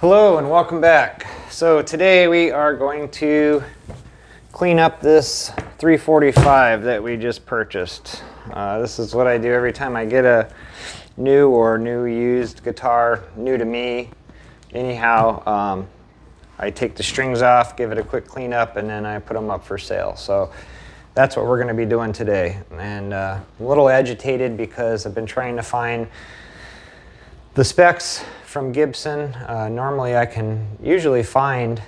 Hello and welcome back. So today we are going to clean up this 345 that we just purchased. This is what I do every time I get a new or used guitar, new to me. Anyhow, I take the strings off, give it a quick cleanup, and then I put them up for sale. So that's what we're going to be doing today. And I'm a little agitated because I've been trying to find the specs from Gibson. Normally I can usually find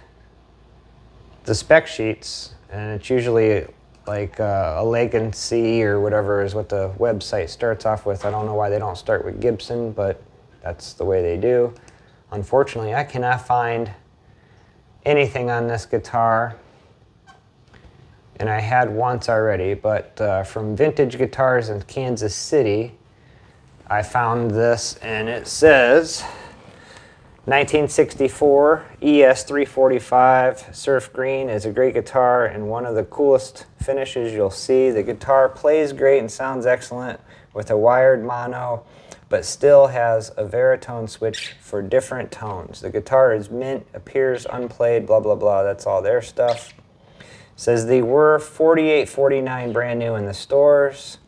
the spec sheets, and it's usually like a Legacy or whatever is what the website starts off with. I don't know why they don't start with Gibson, but that's the way they do. Unfortunately, I cannot find anything on this guitar, and I had once already, but from Vintage Guitars in Kansas City, I found this, and it says 1964 ES-345 Surf Green is a great guitar and one of the coolest finishes you'll see. The guitar plays great and sounds excellent with a wired mono, but still has a Veritone switch for different tones. The guitar is mint, appears unplayed, blah, blah, blah. That's all their stuff. Says they were $48.49 brand new in the stores.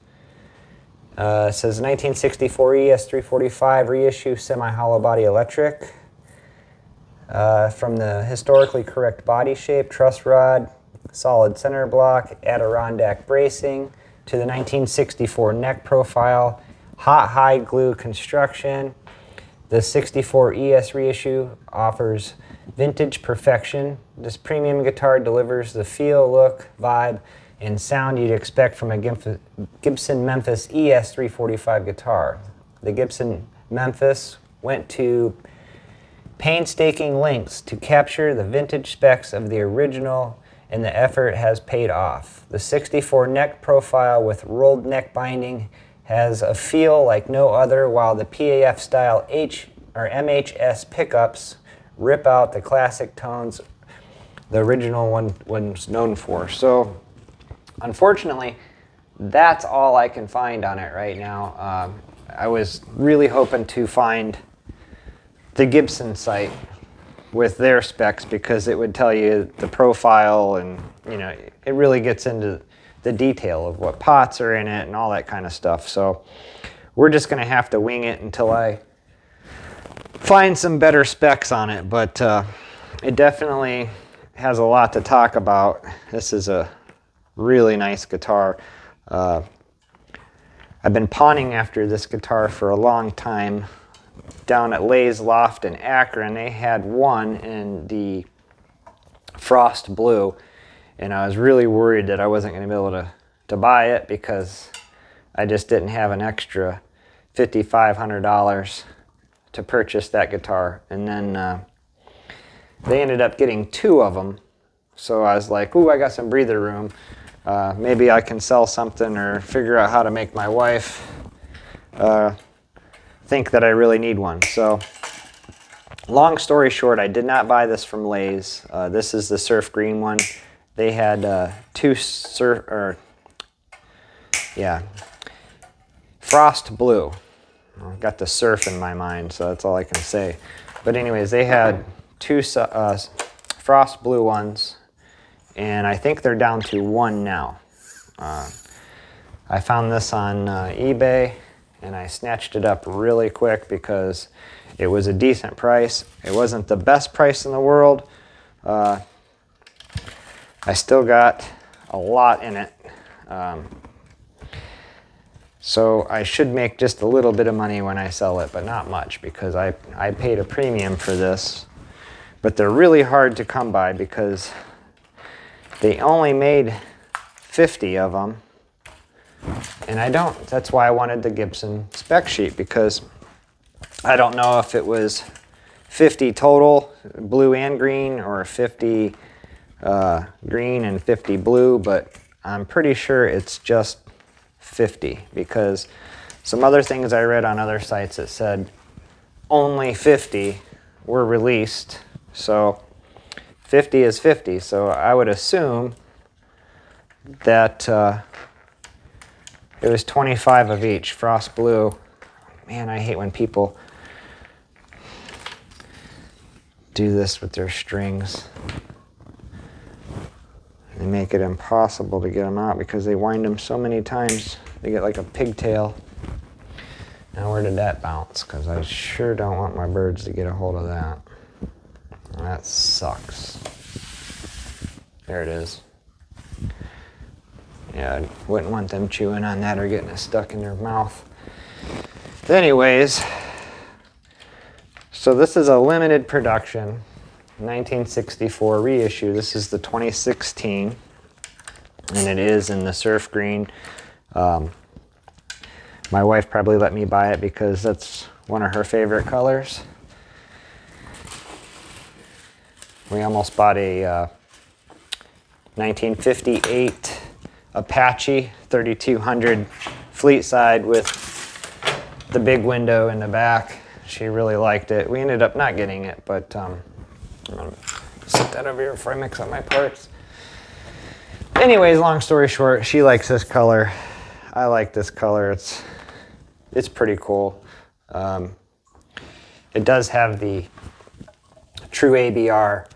It says 1964 ES-345 reissue semi-hollow body electric. From the historically correct body shape, truss rod, solid center block, Adirondack bracing, to the 1964 neck profile, hot hide glue construction. The 64 ES reissue offers vintage perfection. This premium guitar delivers the feel, look, vibe, and sound you'd expect from a Gibson Memphis ES-345 guitar. The Gibson Memphis went to painstaking lengths to capture the vintage specs of the original, and the effort has paid off. The 64 neck profile with rolled neck binding has a feel like no other, while the PAF style MHS pickups rip out the classic tones the original one was known for. So unfortunately, that's all I can find on it right now. I was really hoping to find the Gibson site with their specs, because it would tell you the profile, and it really gets into the detail of what pots are in it and all that kind of stuff. So we're just going to have to wing it until I find some better specs on it, but it definitely has a lot to talk about. This is a really nice guitar. I've been pawning after this guitar for a long time. Down at Lay's Loft in Akron, they had one in the frost blue, and I was really worried that I wasn't going to be able to buy it, because I just didn't have an extra $5,500 to purchase that guitar. And then they ended up getting two of them, so I was like, ooh, I got some breather room. Maybe I can sell something or figure out how to make my wife think that I really need one. So long story short, I did not buy this from Lay's. This is the Surf Green one. They had Frost Blue. I've got the surf in my mind, so that's all I can say. But anyways, they had two Frost Blue ones, and I think they're down to one now. I found this on eBay, and I snatched it up really quick because it was a decent price. It wasn't the best price in the world. I still got a lot in it. So I should make just a little bit of money when I sell it, but not much, because I paid a premium for this. But they're really hard to come by because they only made 50 of them. And that's why I wanted the Gibson spec sheet, because I don't know if it was 50 total, blue and green, or 50 green and 50 blue, but I'm pretty sure it's just 50, because some other things I read on other sites that said only 50 were released. So 50 is 50, so I would assume that it was 25 of each. Frost Blue. Man, I hate when people do this with their strings. They make it impossible to get them out because they wind them so many times. They get like a pigtail. Now where did that bounce? Because I sure don't want my birds to get a hold of that. That sucks. There it is. Yeah, I wouldn't want them chewing on that or getting it stuck in their mouth. But anyways, so this is a limited production, 1964 reissue. This is the 2016, and it is in the surf green. My wife probably let me buy it because that's one of her favorite colors. We almost bought a 1958 Apache 3200 fleet side with the big window in the back. She really liked it. We ended up not getting it, but I'm gonna set that over here before I mix up my parts. Anyways, long story short, she likes this color. I like this color. It's pretty cool. It does have the true ABR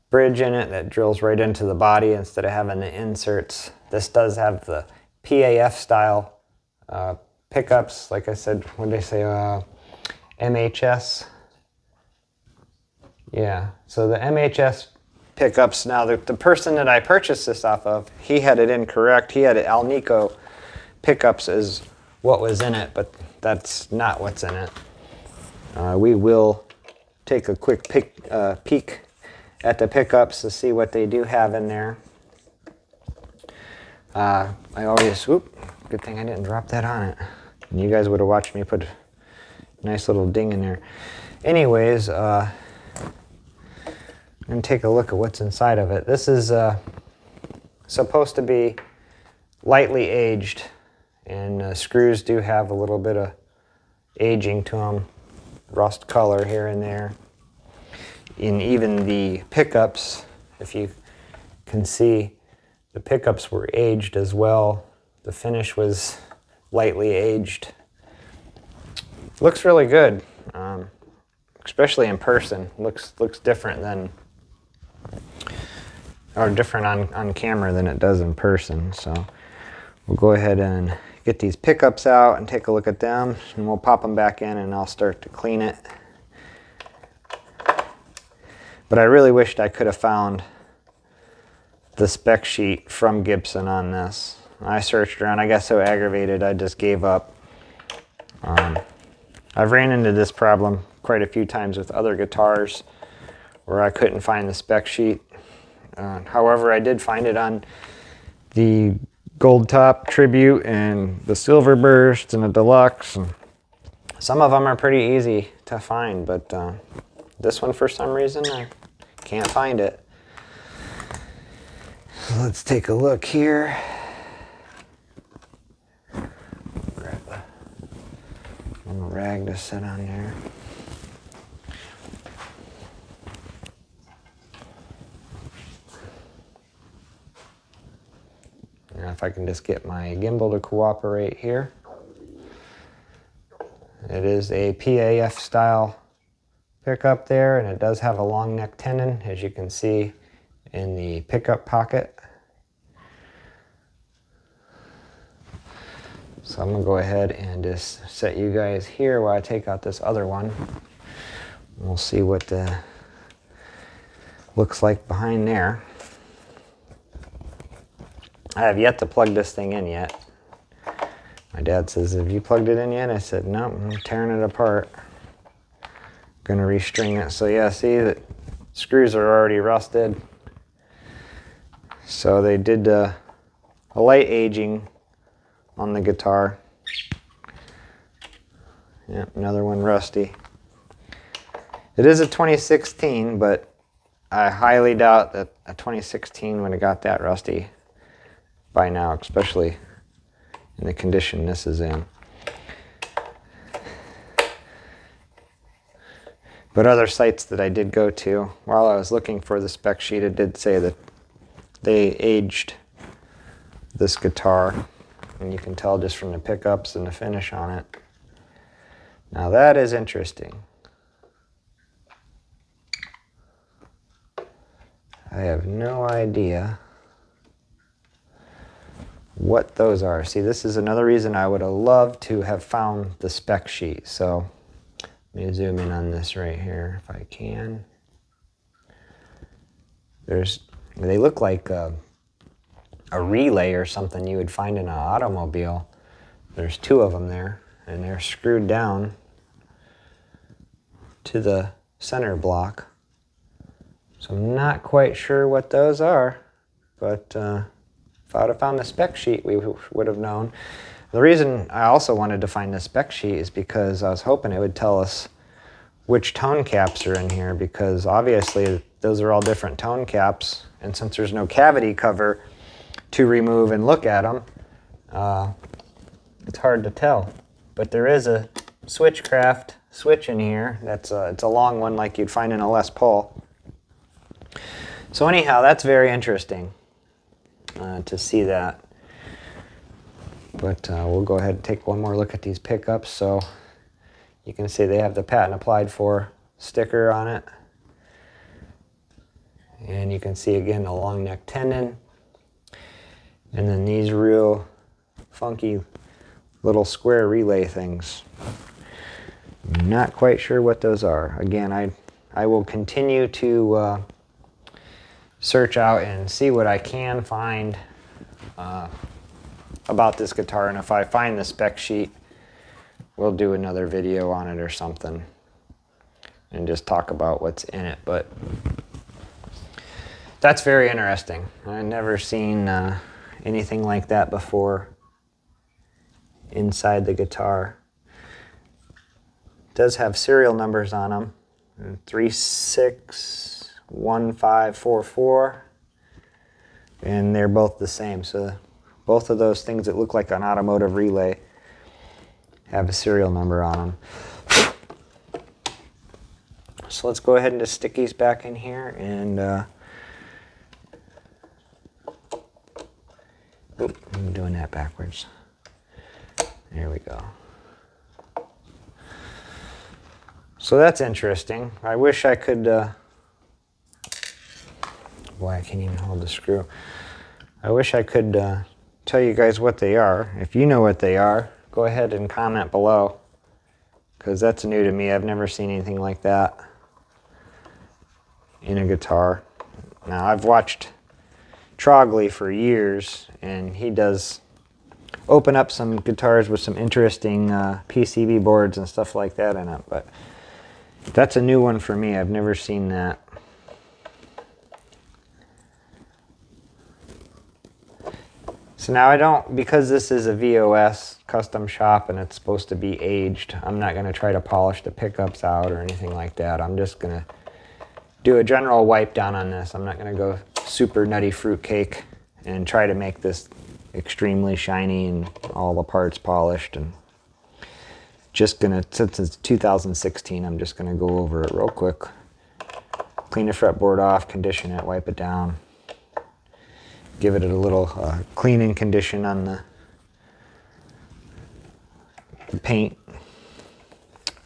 bridge in it that drills right into the body instead of having the inserts. This does have the PAF style pickups. Like I said, what did I say? MHS. Yeah, so the MHS pickups. Now the person that I purchased this off of, he had it incorrect. He had Alnico pickups as what was in it, but that's not what's in it. We will take a quick peek at the pickups to see what they do have in there. I always, good thing I didn't drop that on it. And you guys would have watched me put a nice little ding in there. Anyways, I'm going to take a look at what's inside of it. This is supposed to be lightly aged, and screws do have a little bit of aging to them, rust color here and there. And even the pickups, if you can see, the pickups were aged as well. The finish was lightly aged. Looks really good, especially in person. Looks different than, or different on camera than it does in person. So we'll go ahead and get these pickups out and take a look at them, and we'll pop them back in and I'll start to clean it. But I really wished I could have found the spec sheet from Gibson on this. I searched around. I got so aggravated I just gave up. I've ran into this problem quite a few times with other guitars where I couldn't find the spec sheet. However, I did find it on the Gold Top Tribute and the Silver Burst and the Deluxe. And some of them are pretty easy to find, but this one, for some reason, I can't find it. So let's take a look here. Grab a little rag to set on there. Now if I can just get my gimbal to cooperate here. It is a PAF style pickup there, and it does have a long neck tenon, as you can see in the pickup pocket. So I'm gonna go ahead and just set you guys here while I take out this other one. We'll see what the looks like behind there. I have yet to plug this thing in yet. My dad says, have you plugged it in yet? I said, no, I'm tearing it apart. Gonna restring it. So yeah, see that screws are already rusted. So they did a light aging on the guitar. Yep, another one rusty. It is a 2016, but I highly doubt that a 2016 would have got that rusty by now, especially in the condition this is in. But other sites that I did go to, while I was looking for the spec sheet, it did say that they aged this guitar, and you can tell just from the pickups and the finish on it. Now that is interesting. I have no idea what those are. See, this is another reason I would have loved to have found the spec sheet. So let me zoom in on this right here if I can. They look like a relay or something you would find in an automobile. There's two of them there, and they're screwed down to the center block. So I'm not quite sure what those are, but if I would have found the spec sheet, we would have known. The reason I also wanted to find the spec sheet is because I was hoping it would tell us which tone caps are in here, because obviously those are all different tone caps, and since there's no cavity cover to remove and look at them, it's hard to tell. But there is a Switchcraft switch in here. It's a long one like you'd find in a Les Paul. So anyhow, that's very interesting to see that. But we'll go ahead and take one more look at these pickups. So you can see they have the patent applied for sticker on it. And you can see again the long neck tendon. And then these real funky little square relay things. Not quite sure what those are. Again, I will continue to search out and see what I can find about this guitar, and if I find the spec sheet, we'll do another video on it or something and just talk about what's in it. But that's very interesting. I've never seen anything like that before inside the guitar. It does have serial numbers on them, 361544, and they're both the same. So both of those things that look like an automotive relay have a serial number on them. So let's go ahead and just stick these back in here, and I'm doing that backwards. There we go. So that's interesting. I wish I could, boy, I can't even hold the screw. I wish I could tell you guys what they are. If you know what they are, go ahead and comment below, because that's new to me. I've never seen anything like that in a guitar. Now, I've watched Trogley for years, and he does open up some guitars with some interesting PCB boards and stuff like that in it, but that's a new one for me. I've never seen that. So now I don't, because this is a VOS custom shop and it's supposed to be aged, I'm not going to try to polish the pickups out or anything like that. I'm just going to do a general wipe down on this. I'm not going to go super nutty fruitcake and try to make this extremely shiny and all the parts polished. And just gonna, since it's 2016, I'm just gonna go over it real quick. Clean the fretboard off, condition it, wipe it down. Give it a little cleaning condition on the paint,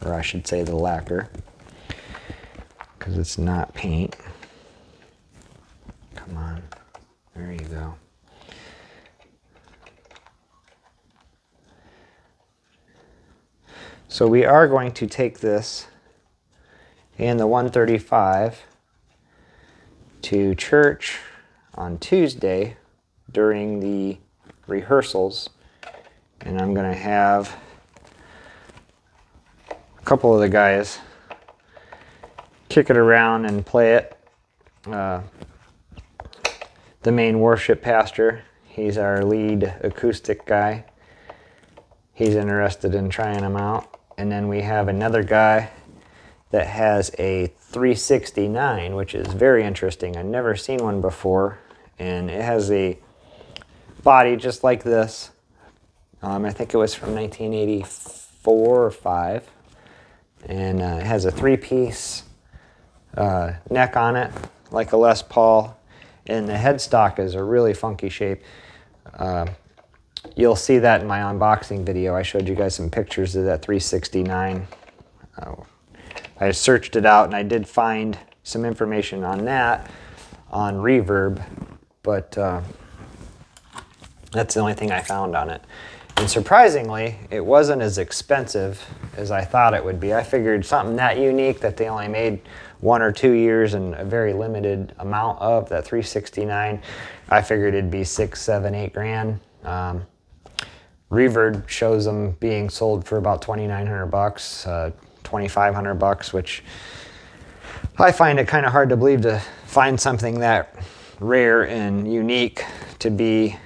or I should say the lacquer, because it's not paint. Come on, there you go. So we are going to take this and the 135 to church on Tuesday during the rehearsals, and I'm going to have a couple of the guys kick it around and play it. The main worship pastor, he's our lead acoustic guy. He's interested in trying them out. And then we have another guy that has a 369, which is very interesting. I've never seen one before. And it has a body just like this. I think it was from 1984 or 5. And it has a 3-piece neck on it, like a Les Paul. And the headstock is a really funky shape. You'll see that in my unboxing video. I showed you guys some pictures of that 369. I searched it out and I did find some information on that. on Reverb, but that's the only thing I found on it. And surprisingly, it wasn't as expensive as I thought it would be. I figured something that unique that they only made 1 or 2 years and a very limited amount of, that 369, I figured it'd be 6, 7, 8 grand. Reverb shows them being sold for about $2,900, $2,500, which I find it kind of hard to believe to find something that rare and unique to be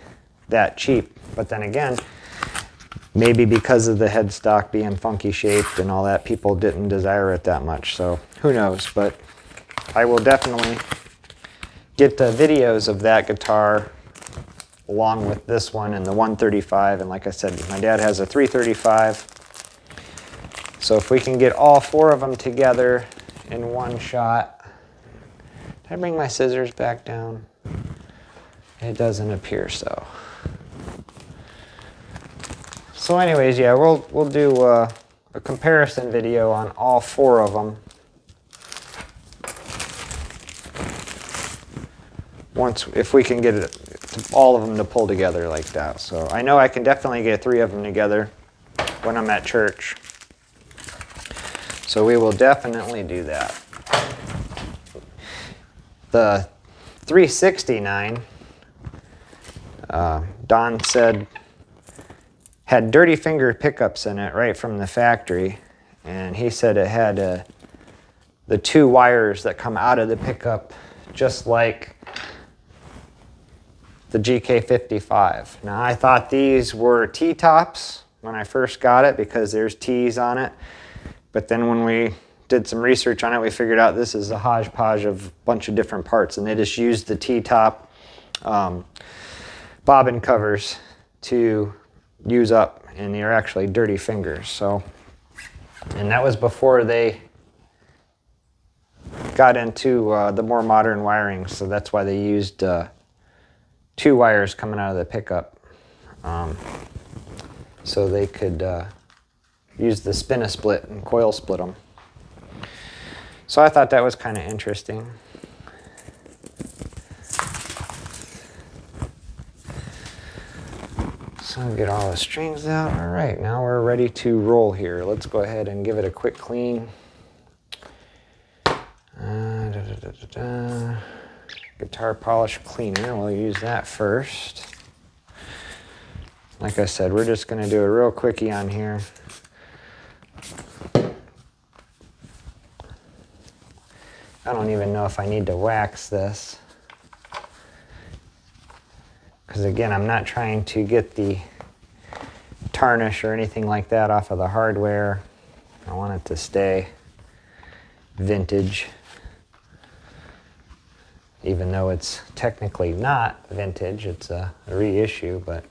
that cheap. But then again, maybe because of the headstock being funky shaped and all that, people didn't desire it that much. So who knows? But I will definitely get the videos of that guitar along with this one and the 135. And like I said, my dad has a 335. So if we can get all 4 of them together in one shot. Did I bring my scissors back down? It doesn't appear so. So anyways, yeah, we'll do a comparison video on all 4 of them. If we can get all of them to pull together like that. So I know I can definitely get 3 of them together when I'm at church. So we will definitely do that. The 369, Don said, had dirty finger pickups in it right from the factory, and he said it had the 2 wires that come out of the pickup just like the GK55. Now I thought these were T-tops when I first got it because there's T's on it, but then when we did some research on it, we figured out this is a hodgepodge of a bunch of different parts, and they just used the T-top bobbin covers to use up, and they're actually dirty fingers. So, and that was before they got into the more modern wiring, so that's why they used 2 wires coming out of the pickup, so they could use the spin-a-split and coil split them. So I thought that was kind of interesting. So get all the strings out. All right, now we're ready to roll here. Let's go ahead and give it a quick clean. Guitar polish cleaner, we'll use that first. Like I said, we're just going to do a real quickie on here. I don't even know if I need to wax this, because again, I'm not trying to get the tarnish or anything like that off of the hardware. I want it to stay vintage, even though it's technically not vintage. It's a reissue, but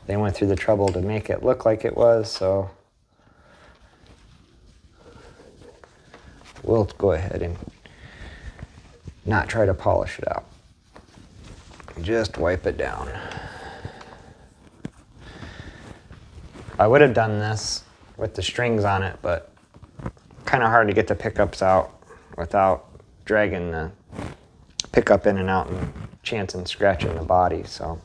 they went through the trouble to make it look like it was, so we'll go ahead and not try to polish it out. Just wipe it down. I would have done this with the strings on it, but kind of hard to get the pickups out without dragging the pickup in and out and chancing scratching the body. So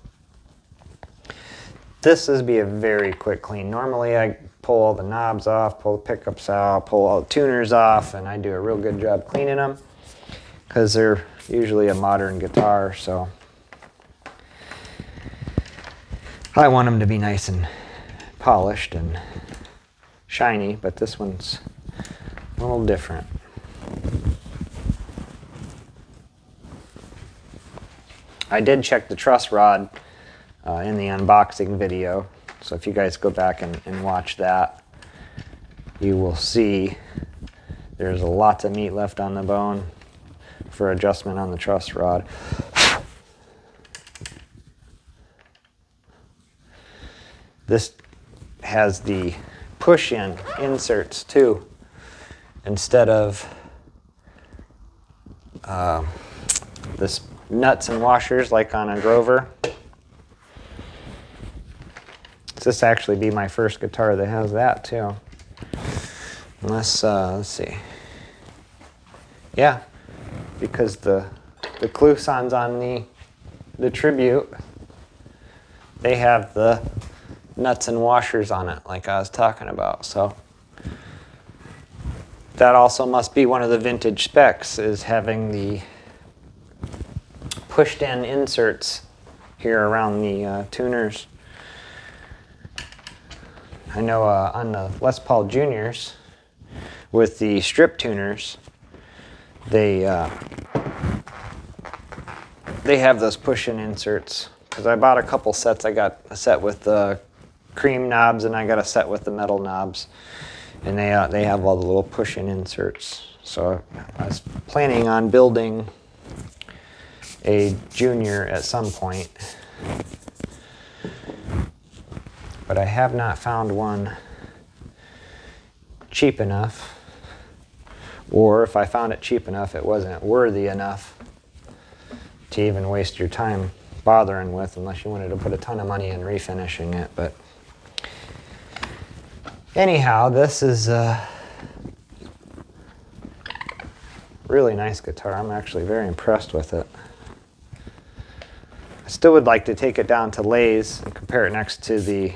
this would be a very quick clean. Normally I pull all the knobs off, pull the pickups out, pull all the tuners off, and I do a real good job cleaning them because they're usually a modern guitar, so I want them to be nice and polished and shiny, but this one's a little different. I did check the truss rod in the unboxing video, so if you guys go back and watch that, you will see there's lots of meat left on the bone for adjustment on the truss rod. This has the push-in inserts too, instead of this nuts and washers like on a Grover. This actually be my first guitar that has that too. Unless, let's see. Yeah, because the the clousons on the Tribute, they have the nuts and washers on it like I was talking about. So that also must be one of the vintage specs, is having the pushed-in inserts here around the tuners. I know on the Les Paul Juniors with the strip tuners, they have those push-in inserts, because I bought a couple sets. I got a set with the cream knobs and I got a set with the metal knobs, and they have all the little push-in inserts. So I was planning on building a Junior at some point, but I have not found one cheap enough, or if I found it cheap enough, it wasn't worthy enough to even waste your time bothering with, unless you wanted to put a ton of money in refinishing it. But anyhow, this is a really nice guitar. I'm actually very impressed with it. I still would like to take it down to Lays and compare it next to the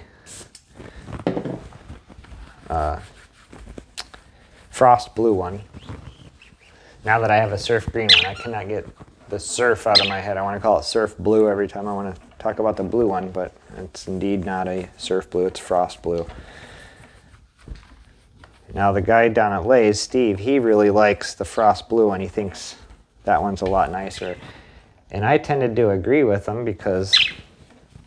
Frost Blue one. Now that I have a Surf Green one, I cannot get the Surf out of my head. I want to call it Surf Blue every time I want to talk about the blue one, but it's indeed not a Surf Blue, it's Frost Blue. Now the guy down at Lays, Steve, he really likes the Frost Blue one. He thinks that one's a lot nicer. And I tended to agree with him, because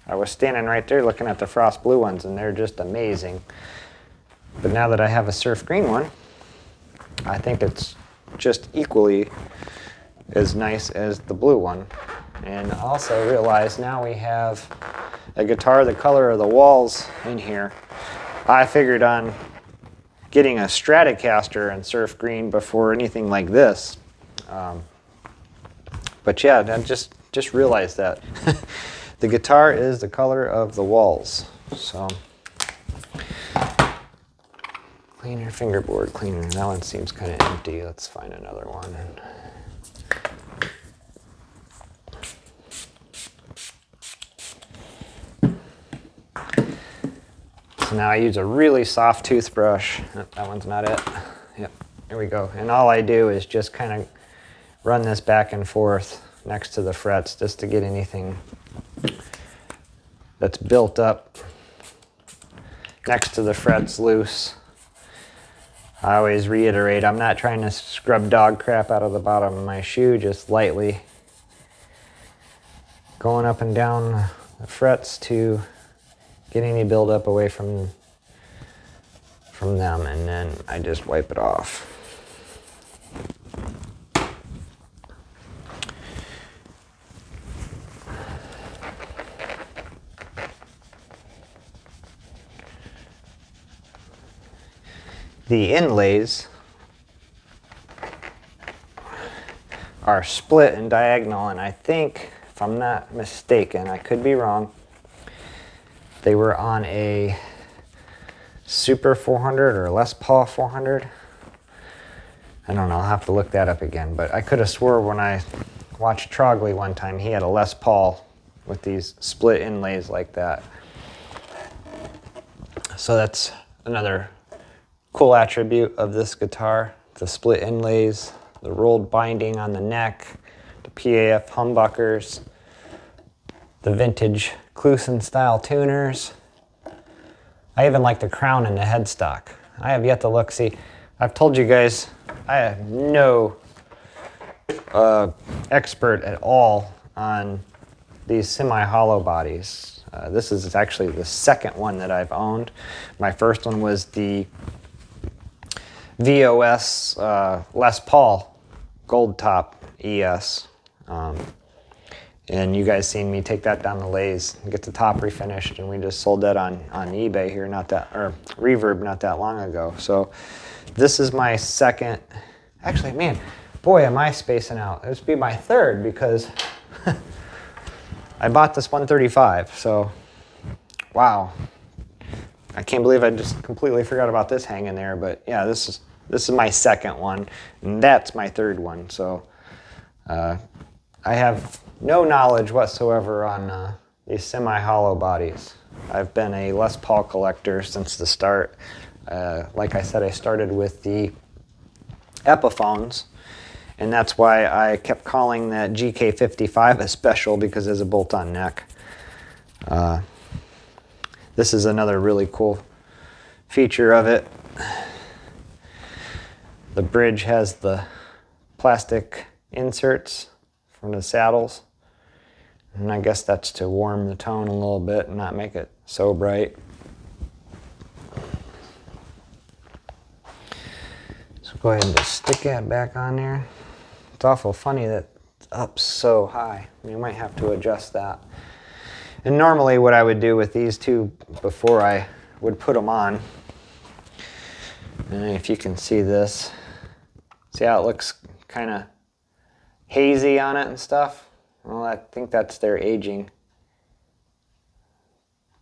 I was standing right there looking at the Frost Blue ones, and they're just amazing. But now that I have a Surf Green one, I think it's just equally as nice as the blue one. And I also realize now we have a guitar the color of the walls in here. I figured on getting a Stratocaster and Surf Green before anything like this. But yeah, I just realized that. The guitar is the color of the walls. So, cleaner, fingerboard cleaner. That one seems kind of empty. Let's find another one. So now I use a really soft toothbrush. Oh, that one's not it. Yep, here we go. And all I do is just kind of run this back and forth next to the frets, just to get anything that's built up next to the frets loose. I always reiterate, I'm not trying to scrub dog crap out of the bottom of my shoe, just lightly going up and down the frets to get any buildup away from them, and then I just wipe it off. The inlays are split and diagonal, and I think, if I'm not mistaken, I could be wrong, they were on a Super 400 or Les Paul 400. I don't know, I'll have to look that up again, but I could have swore when I watched Trogley one time, he had a Les Paul with these split inlays like that. So that's another cool attribute of this guitar: the split inlays, the rolled binding on the neck, the PAF humbuckers, the vintage Clouson style tuners. I even like the crown and the headstock. I have yet to look. See, I've told you guys I have no expert at all on these semi-hollow bodies. This is actually the second one that I've owned. My first one was the VOS Les Paul Gold Top ES. And you guys seen me take that down the Lays and get the top refinished, and we just sold that on eBay here Reverb not that long ago. So this is my second. Actually, man, boy, am I spacing out. This would be my third, because I bought this 135. So wow, I can't believe I just completely forgot about this hanging there. But yeah, this is my second one, and that's my third one. So I have no knowledge whatsoever on these semi-hollow bodies. I've been a Les Paul collector since the start. Like I said, I started with the Epiphones, and that's why I kept calling that GK55 a special, because there's a bolt-on neck. This is another really cool feature of it. The bridge has the plastic inserts from the saddles, and I guess that's to warm the tone a little bit and not make it so bright. So go ahead and just stick that back on there. It's awful funny that it's up so high. You might have to adjust that. And normally what I would do with these two before I would put them on, and if you can see this, see how it looks kind of hazy on it and stuff? Well, I think that's their aging.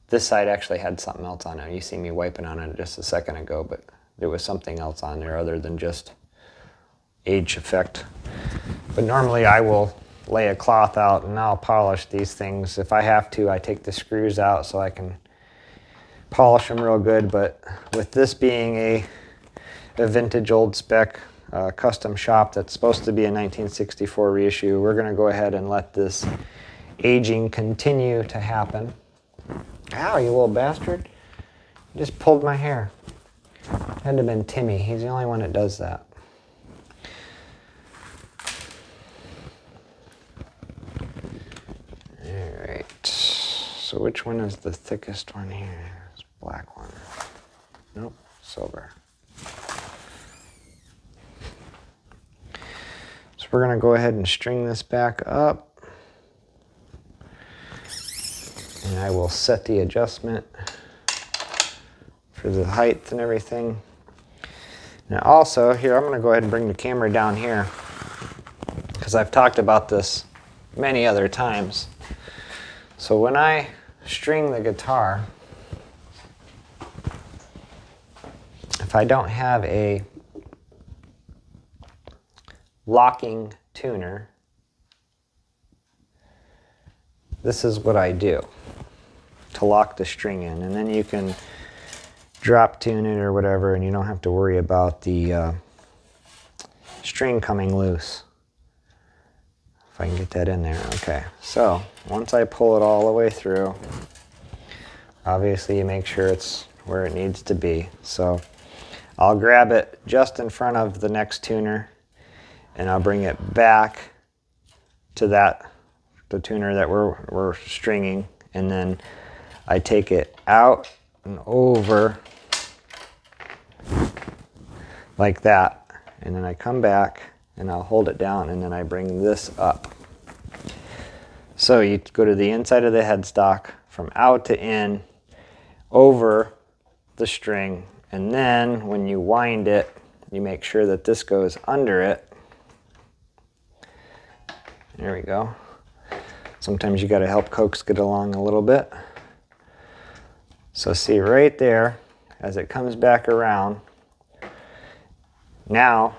This side actually had something else on it. You see me wiping on it just a second ago, but there was something else on there other than just age effect. But normally I will lay a cloth out and I'll polish these things. If I have to, I take the screws out so I can polish them real good. But with this being a vintage old spec custom shop that's supposed to be a 1964 reissue, we're going to go ahead and let this aging continue to happen. Ow, you little bastard. You just pulled my hair. Had to have been Timmy. He's the only one that does that. Alright. So which one is the thickest one here? This black one. Nope, silver. So we're going to go ahead and string this back up. And I will set the adjustment for the height and everything. Now also, here, I'm going to go ahead and bring the camera down here, because I've talked about this many other times. So when I string the guitar, if I don't have a locking tuner, this is what I do to lock the string in, and then you can drop tune it or whatever, and you don't have to worry about the string coming loose. If I can get that in there. Okay, so once I pull it all the way through, obviously you make sure it's where it needs to be. So I'll grab it just in front of the next tuner, and I'll bring it back to the tuner that we're stringing, and then I take it out and over like that, and then I come back and I'll hold it down, and then I bring this up. So you go to the inside of the headstock, from out to in, over the string, and then when you wind it, you make sure that this goes under it. There we go. Sometimes you got to help coax it along a little bit. So see right there, as it comes back around, now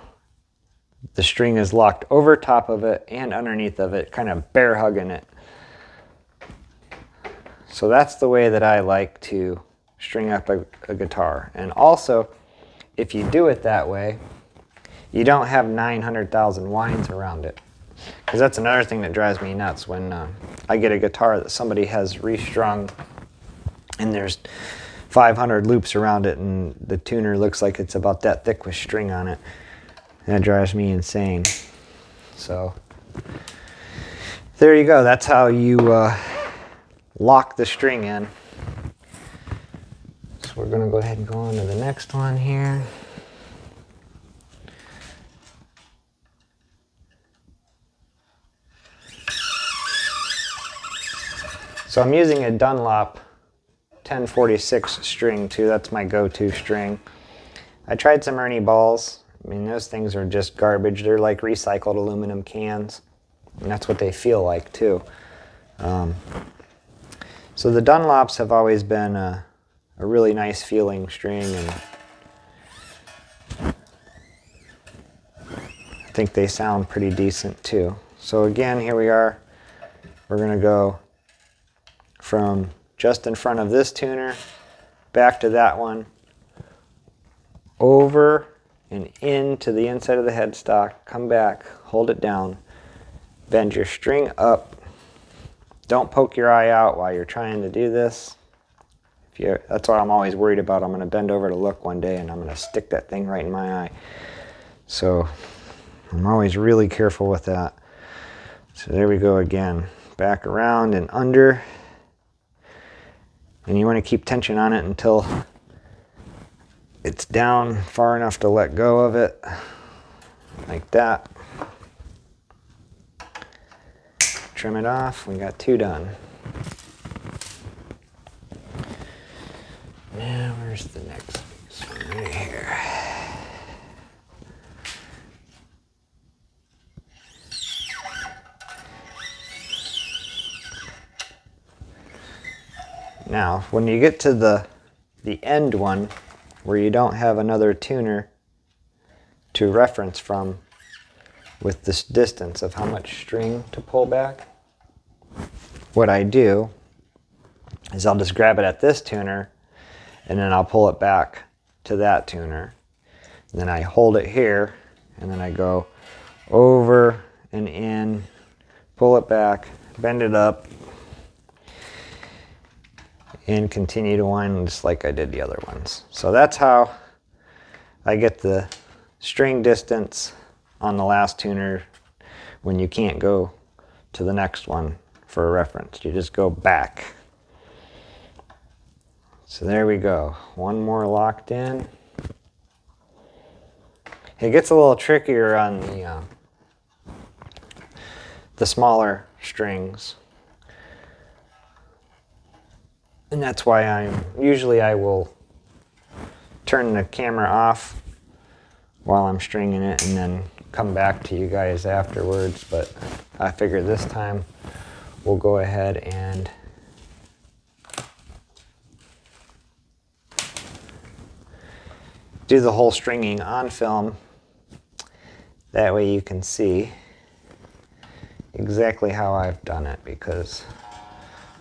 the string is locked over top of it and underneath of it, kind of bear hugging it. So that's the way that I like to string up a guitar. And also, if you do it that way, you don't have 900,000 winds around it. Because that's another thing that drives me nuts when I get a guitar that somebody has restrung and there's 500 loops around it and the tuner looks like it's about that thick with string on it. That drives me insane. So there you go. That's how you lock the string in. So we're going to go ahead and go on to the next one here. So I'm using a Dunlop 1046 string too. That's my go-to string. I tried some Ernie balls. I mean, those things are just garbage. They're like recycled aluminum cans, and that's what they feel like too. So the Dunlops have always been a really nice feeling string, and I think they sound pretty decent too. So again, here we are. We're going to go from just in front of this tuner, back to that one, over and into the inside of the headstock, come back, hold it down, bend your string up. Don't poke your eye out while you're trying to do this. That's what I'm always worried about. I'm going to bend over to look one day and I'm going to stick that thing right in my eye. So I'm always really careful with that. So there we go again. Back around and under. And you want to keep tension on it until it's down far enough to let go of it. Like that. Trim it off. We got 2 done. Now where's the next one? Right here. Now, when you get to the end one, where you don't have another tuner to reference from with this distance of how much string to pull back, what I do is I'll just grab it at this tuner and then I'll pull it back to that tuner. And then I hold it here and then I go over and in, pull it back, bend it up, and continue to wind just like I did the other ones. So that's how I get the string distance on the last tuner when you can't go to the next one for a reference. You just go back. So there we go. One more locked in. It gets a little trickier on the smaller strings. And that's why I will turn the camera off while I'm stringing it and then come back to you guys afterwards. But I figured this time we'll go ahead and do the whole stringing on film. That way you can see exactly how I've done it, because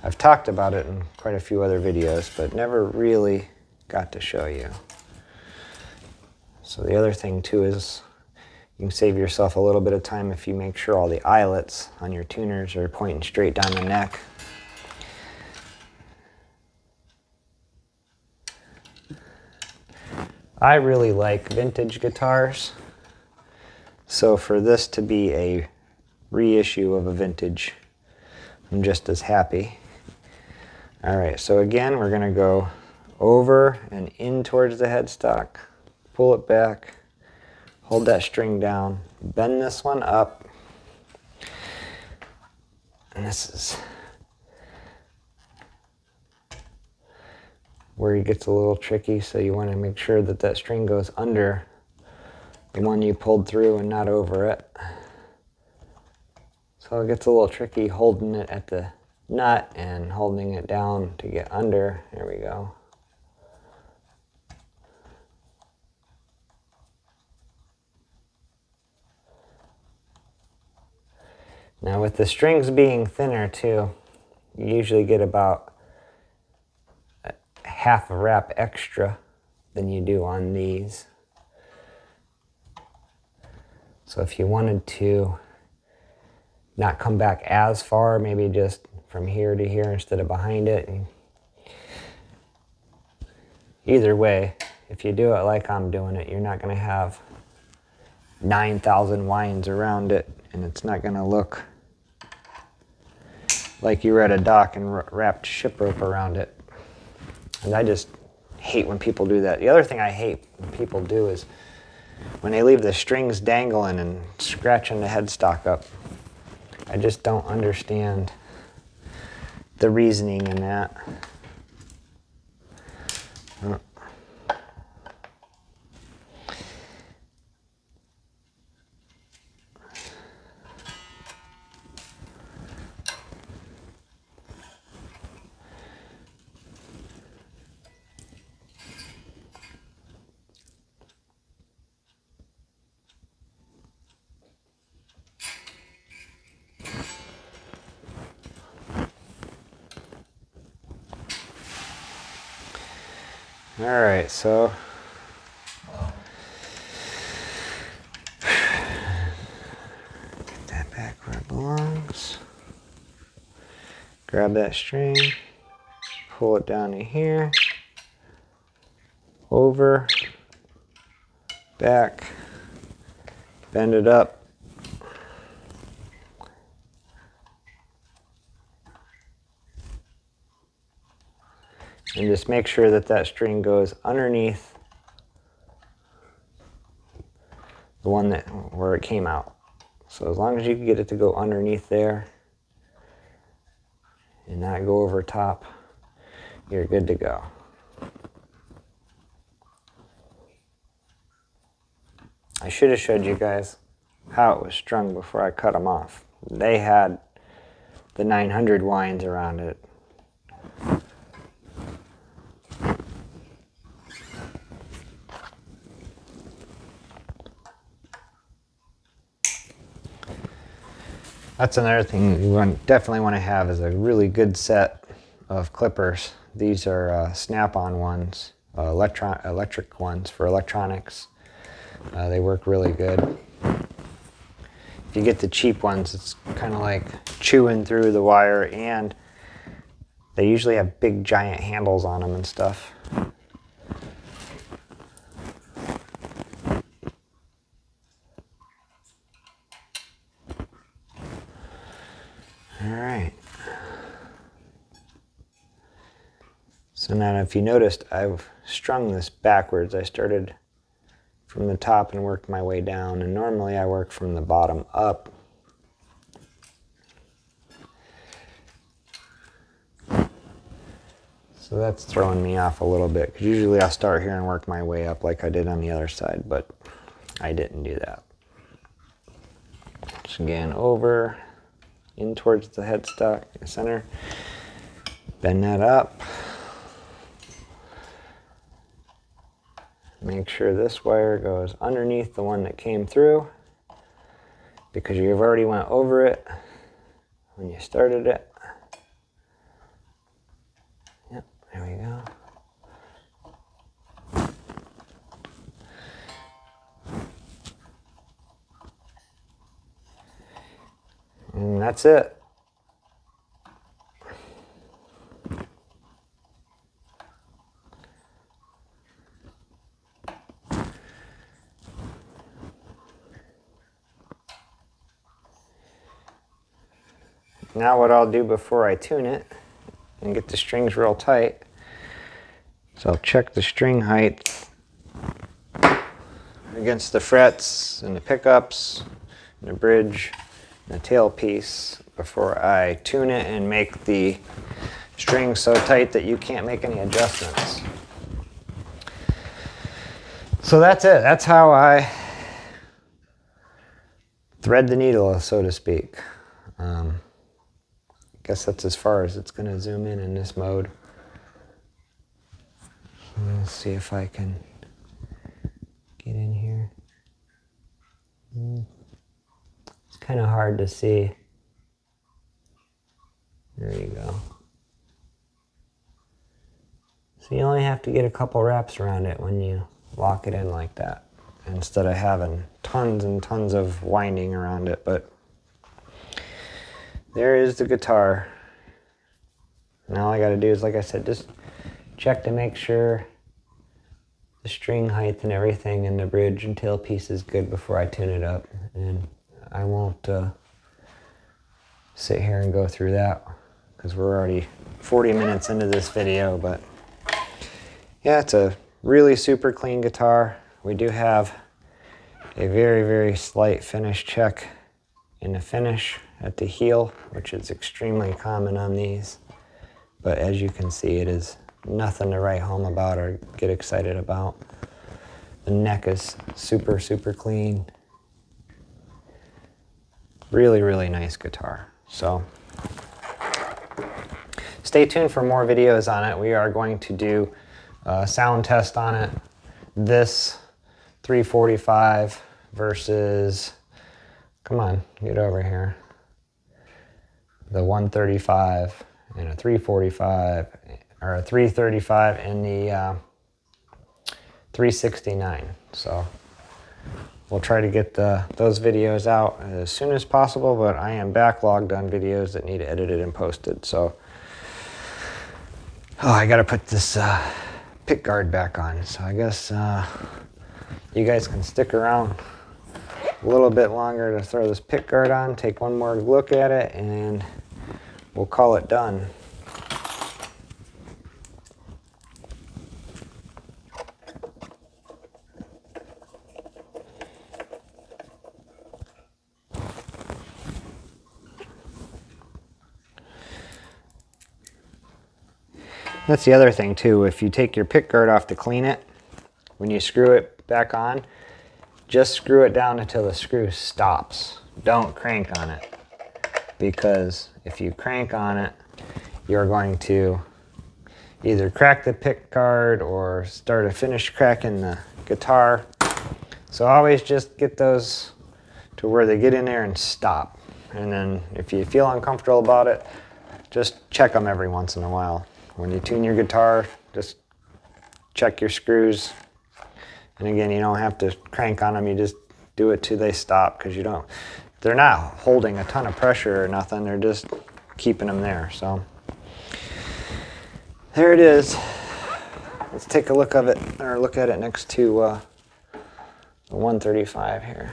I've talked about it in quite a few other videos, but never really got to show you. So the other thing too is you can save yourself a little bit of time if you make sure all the eyelets on your tuners are pointing straight down the neck. I really like vintage guitars, so for this to be a reissue of a vintage, I'm just as happy. All right, so again, we're gonna go over and in towards the headstock, pull it back, hold that string down, bend this one up, and this is where it gets a little tricky, so you want to make sure that that string goes under the one you pulled through and not over it. So it gets a little tricky holding it at the nut and holding it down to get under. There we go. Now with the strings being thinner too, you usually get about half a wrap extra than you do on these. So if you wanted to not come back as far, maybe just from here to here instead of behind it. Either way, if you do it like I'm doing it, you're not going to have 9,000 winds around it, and it's not going to look like you were at a dock and wrapped ship rope around it. And I just hate when people do that. The other thing I hate when people do is when they leave the strings dangling and scratching the headstock up. I just don't understand the reasoning in that. All right, so get that back where it belongs. Grab that string, pull it down to here, over, back, bend it up. And just make sure that that string goes underneath the one where it came out. So as long as you can get it to go underneath there and not go over top, you're good to go. I should have showed you guys how it was strung before I cut them off. They had the 900 winds around it. That's another thing you definitely want to have is a really good set of clippers. These are snap-on ones, electric ones for electronics. They work really good. If you get the cheap ones, it's kind of like chewing through the wire, and they usually have big giant handles on them and stuff. All right. So now if you noticed, I've strung this backwards. I started from the top and worked my way down, and normally I work from the bottom up. So that's throwing me off a little bit, because usually I'll start here and work my way up like I did on the other side, but I didn't do that. Just again, over, in towards the headstock, the center, bend that up. Make sure this wire goes underneath the one that came through, because you've already went over it when you started it. Yep, there we go. And that's it. Now what I'll do before I tune it and get the strings real tight, so I'll check the string height against the frets and the pickups and the bridge and the tailpiece before I tune it and make the string so tight that you can't make any adjustments. So that's it. That's how I thread the needle, so to speak. I guess that's as far as it's going to zoom in this mode. Let's see if I can get in here. It's kind of hard to see. There you go. So you only have to get a couple wraps around it when you lock it in like that, instead of having tons and tons of winding around it. But there is the guitar. And all I got to do is, like I said, just check to make sure the string height and everything and the bridge and tailpiece is good before I tune it up. And I won't sit here and go through that, because we're already 40 minutes into this video. But yeah, it's a really super clean guitar. We do have a very, very slight finish check in the finish at the heel, which is extremely common on these. But as you can see, it is nothing to write home about or get excited about. The neck is super, super clean. Really, really nice guitar. So stay tuned for more videos on it. We are going to do a sound test on it. This 345 versus, come on, get over here, the 135 and a 345, or a 335 and the $369. So we'll try to get those videos out as soon as possible, but I am backlogged on videos that need edited and posted. So, oh, I gotta put this pick guard back on. So I guess you guys can stick around a little bit longer to throw this pick guard on, take one more look at it, and we'll call it done. That's the other thing too, if you take your pick guard off to clean it, when you screw it back on, just screw it down until the screw stops. Don't crank on it, because if you crank on it, you're going to either crack the pick guard or start a finish crack in the guitar. So always just get those to where they get in there and stop. And then if you feel uncomfortable about it, just check them every once in a while. When you tune your guitar, just check your screws. And again, you don't have to crank on them, you just do it till they stop, because they're not holding a ton of pressure or nothing, they're just keeping them there. So there it is. Let's take a look at it next to the 135 here.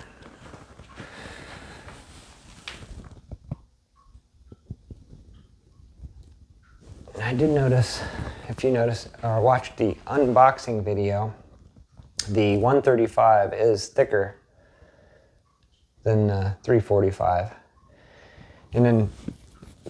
I did notice, if you notice or watched the unboxing video, the 135 is thicker than the 345. And in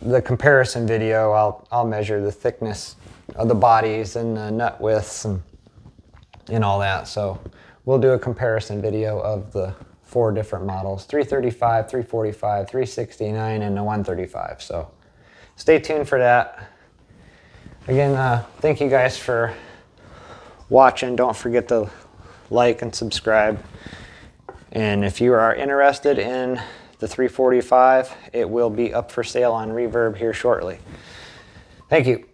the comparison video, I'll measure the thickness of the bodies and the nut widths and all that. So we'll do a comparison video of the 4 different models: 335, 345, 369, and the 135. So stay tuned for that. Again, thank you guys for watching. Don't forget to like and subscribe. And if you are interested in the 345, it will be up for sale on Reverb here shortly. Thank you.